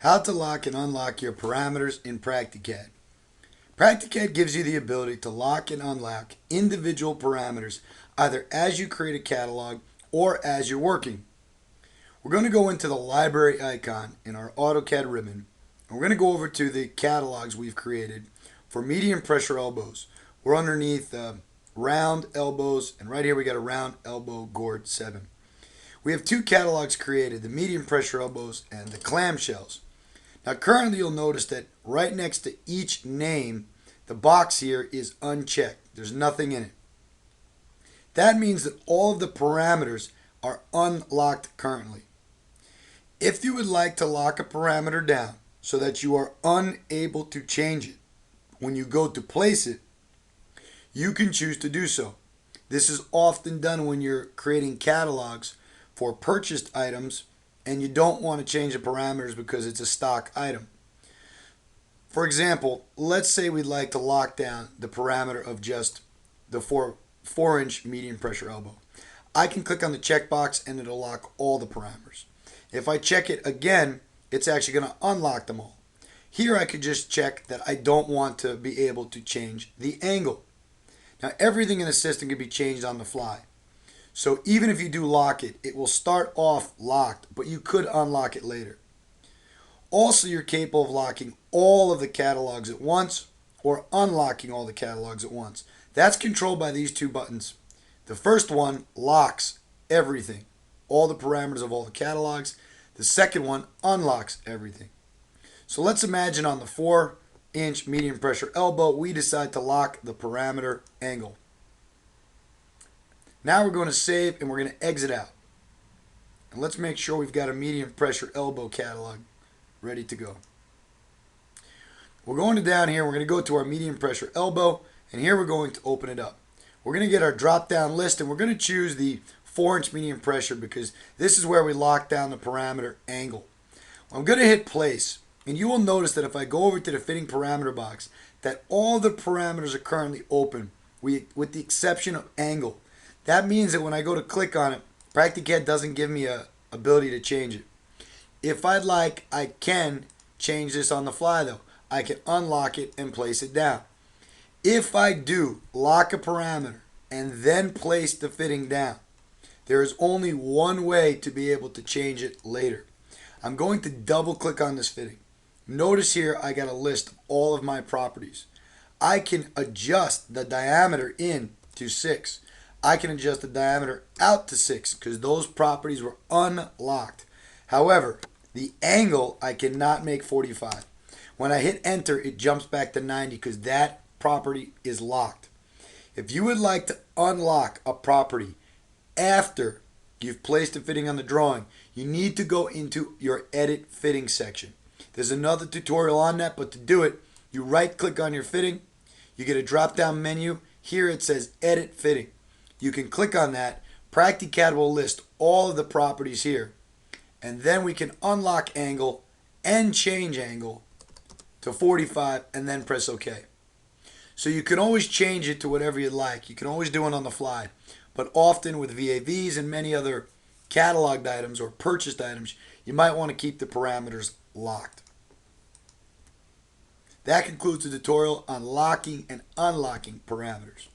How to lock and unlock your parameters in PractiCAD. PractiCAD gives you the ability to lock and unlock individual parameters either as you create a catalog or as you're working. We're going to go into the library icon in our AutoCAD ribbon, and we're going to go over to the catalogs we've created for medium pressure elbows. We're underneath round elbows, and right here we got a round elbow gourd 7. We have two catalogs created, the medium pressure elbows and the clamshells. Now currently you'll notice that right next to each name, the box here is unchecked. There's nothing in it. That means that all of the parameters are unlocked currently. If you would like to lock a parameter down so that you are unable to change it when you go to place it, you can choose to do so. This is often done when you're creating catalogs for purchased items and you don't want to change the parameters because it's a stock item. For example, let's say we'd like to lock down the parameter of just the 4-inch medium pressure elbow. I can click on the checkbox and it'll lock all the parameters. If I check it again, it's actually going to unlock them all. Here I could just check that I don't want to be able to change the angle. Now everything in the system can be changed on the fly. So even if you do lock it, it will start off locked, but you could unlock it later. Also, you're capable of locking all of the catalogs at once or unlocking all the catalogs at once. That's controlled by these two buttons. The first one locks everything, all the parameters of all the catalogs. The second one unlocks everything. So let's imagine on the 4-inch medium pressure elbow, we decide to lock the parameter angle. Now we're going to save and we're going to exit out. And let's make sure we've got a medium pressure elbow catalog ready to go. We're going to down here, we're going to go to our medium pressure elbow, and here we're going to open it up. We're going to get our drop down list and we're going to choose the 4-inch medium pressure because this is where we lock down the parameter angle. I'm going to hit place, and you will notice that if I go over to the fitting parameter box that all the parameters are currently open with the exception of angle. That means that when I go to click on it, PractiCAD doesn't give me a ability to change it. If I'd like, I can change this on the fly though. I can unlock it and place it down. If I do lock a parameter and then place the fitting down, there is only one way to be able to change it later. I'm going to double click on this fitting. Notice here I got a list of all of my properties. I can adjust the diameter in to 6. I can adjust the diameter out to 6 because those properties were unlocked. However, the angle I cannot make 45. When I hit enter, it jumps back to 90 because that property is locked. If you would like to unlock a property after you've placed a fitting on the drawing, you need to go into your edit fitting section. There's another tutorial on that, but to do it, you right click on your fitting, you get a drop down menu. Here it says edit fitting. You can click on that. PractiCAD will list all of the properties here. And then we can unlock angle and change angle to 45 and then press OK. So you can always change it to whatever you like. You can always do it on the fly. But often with VAVs and many other cataloged items or purchased items, you might want to keep the parameters locked. That concludes the tutorial on locking and unlocking parameters.